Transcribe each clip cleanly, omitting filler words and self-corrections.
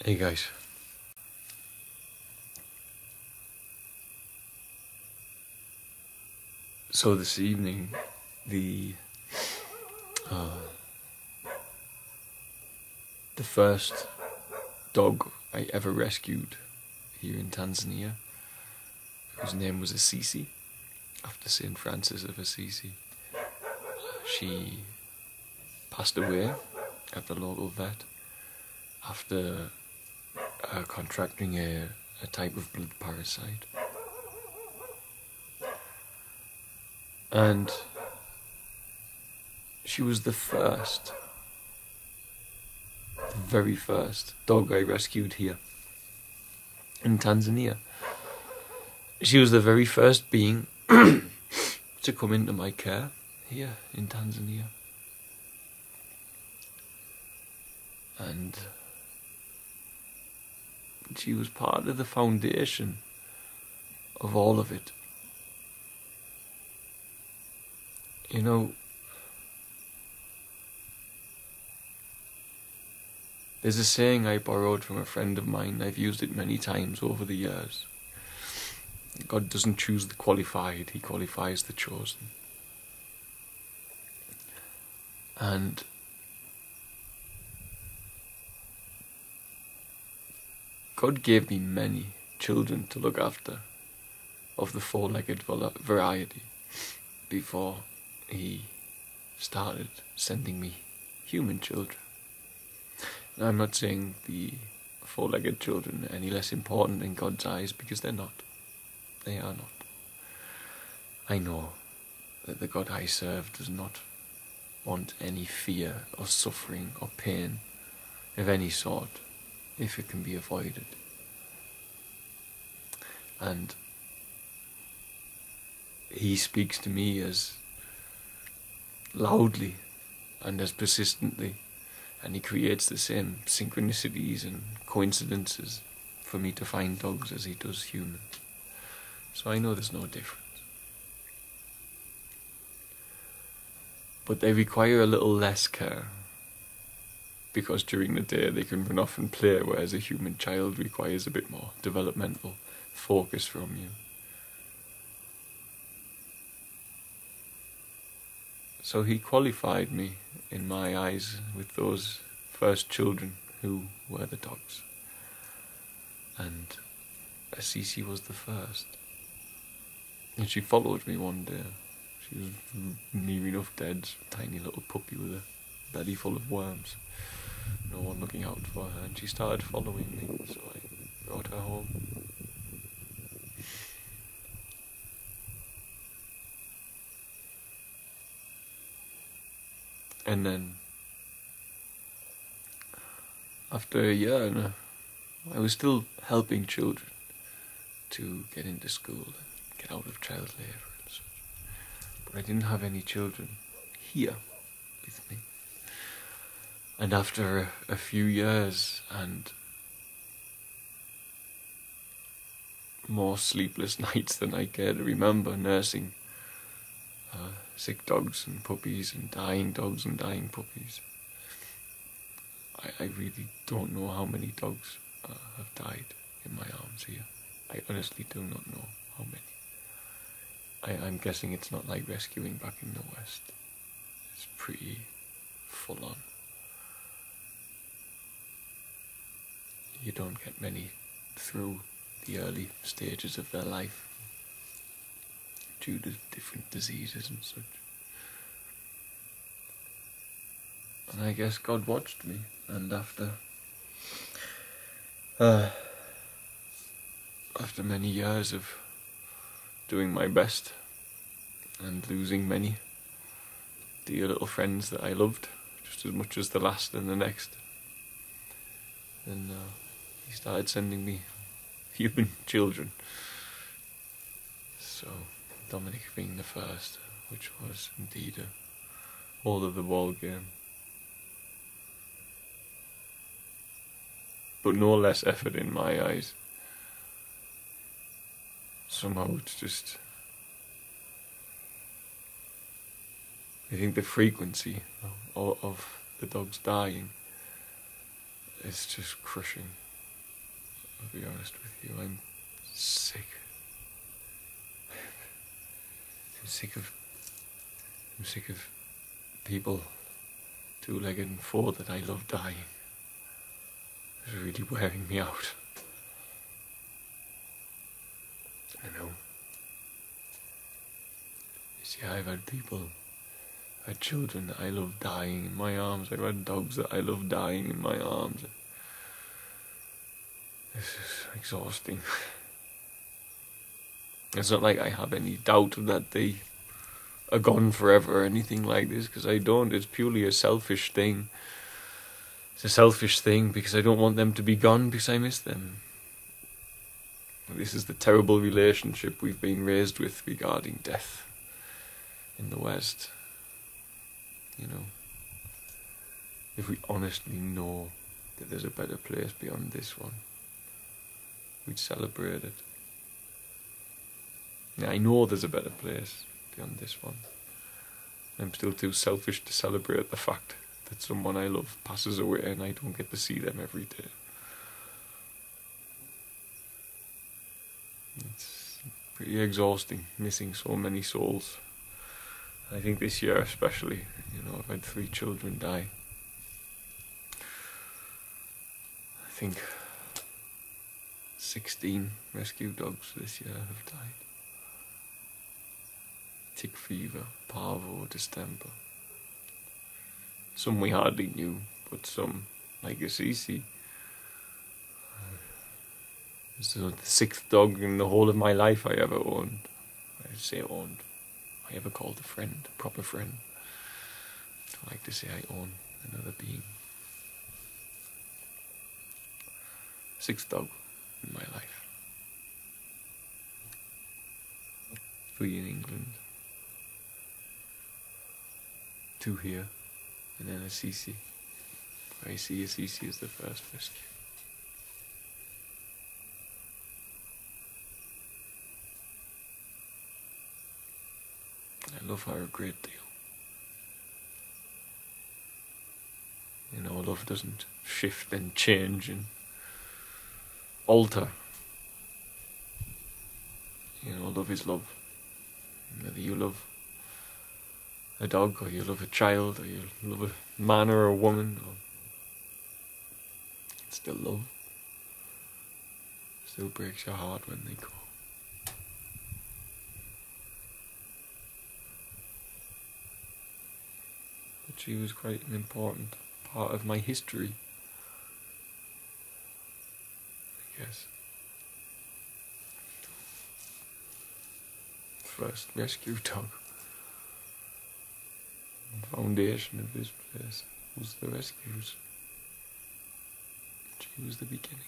Hey guys. So this evening, the first dog I ever rescued here in Tanzania, whose name was Assisi, after Saint Francis of Assisi. She passed away at the local vet after contracting a type of blood parasite. And she was the very first dog I rescued here in Tanzania. She was the very first being to come into my care here in Tanzania. And she was part of the foundation of all of it. You know, there's a saying I borrowed from a friend of mine. I've used it many times over the years. God doesn't choose the qualified, He qualifies the chosen. And God gave me many children to look after of the four-legged variety before He started sending me human children. Now, I'm not saying the four-legged children are any less important in God's eyes, because they're not. They are not. I know that the God I serve does not want any fear or suffering or pain of any sort, if it can be avoided. And He speaks to me as loudly and as persistently, and He creates the same synchronicities and coincidences for me to find dogs as He does humans. So I know there's no difference. But they require a little less care, because during the day they can run off and play, whereas a human child requires a bit more developmental focus from you. So He qualified me, in my eyes, with those first children who were the dogs. And Assisi was the first. And she followed me one day. She was near enough dead, tiny little puppy with a belly full of worms. No one looking out for her, and she started following me, so I brought her home. And then, after a year, I was still helping children to get into school and get out of child labour and such. But I didn't have any children here with me. And after a few years and more sleepless nights than I care to remember, nursing sick dogs and puppies and dying dogs and dying puppies, I really don't know how many dogs have died in my arms here. I honestly do not know how many. I'm guessing it's not like rescuing back in the West. It's pretty full on. You don't get many through the early stages of their life due to different diseases and such. And I guess God watched me, and after many years of doing my best and losing many dear little friends that I loved just as much as the last and the next, then He started sending me human children. So Dominic being the first, which was indeed all of the ball game. But no less effort in my eyes. Somehow it's just, I think the frequency of the dogs dying is just crushing. I'll be honest with you, I'm sick. I'm sick of people, two-legged and four, that I love dying. It's really wearing me out. I know. You see, I've had children that I love dying in my arms. I've had dogs that I love dying in my arms. This is exhausting. It's not like I have any doubt that they are gone forever or anything like this, because I don't. It's purely a selfish thing. It's a selfish thing because I don't want them to be gone because I miss them. This is the terrible relationship we've been raised with regarding death in the West. You know, if we honestly know that there's a better place beyond this one, we'd celebrate it. Now, I know there's a better place beyond this one. I'm still too selfish to celebrate the fact that someone I love passes away and I don't get to see them every day. It's pretty exhausting, missing so many souls. I think this year especially, I've had 3 children die. I think 16 rescue dogs this year have died. Tick fever, parvo, distemper. Some we hardly knew, but some, like Assisi. It's the 6th dog in the whole of my life I ever owned. I say owned. I ever called a friend, a proper friend. I like to say I own another being. 6th dog in my life. 3 in England. 2 here, and then Assisi. I see Assisi as the first rescue. I love her a great deal. Love doesn't shift and change and alter. Love is love. Whether you love a dog, or you love a child, or you love a man or a woman, it's still love. It still breaks your heart when they go. But she was quite an important part of my history, I guess. First rescue dog. The foundation of this place was the rescues. She was the beginning.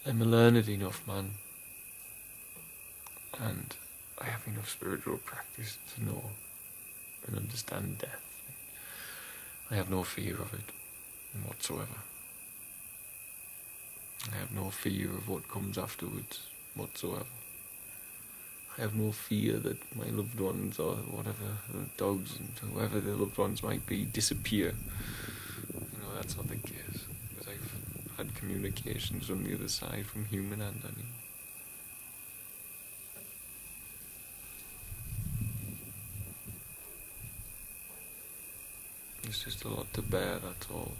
I'm a learned enough man, and I have enough spiritual practice to know and understand death. I have no fear of it whatsoever. I have no fear of what comes afterwards whatsoever. I have no fear that my loved ones, or whatever, dogs and whoever their loved ones might be, disappear. That's not the case, because I've had communications from the other side, from human and animal. It's just a lot to bear, that's all.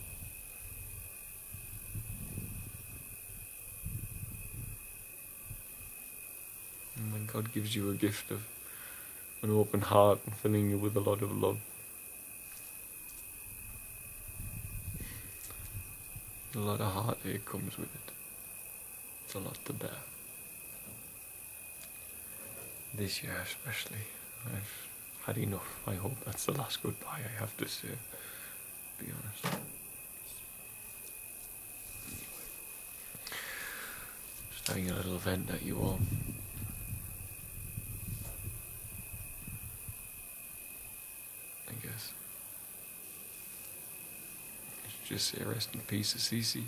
And when God gives you a gift of an open heart and filling you with a lot of love, a lot of heartache comes with it. It's a lot to bear. This year especially, I've had enough. I hope that's the last goodbye I have to say, to be honest. Just having a little vent at you all. I guess. Just say rest in peace, Assisi.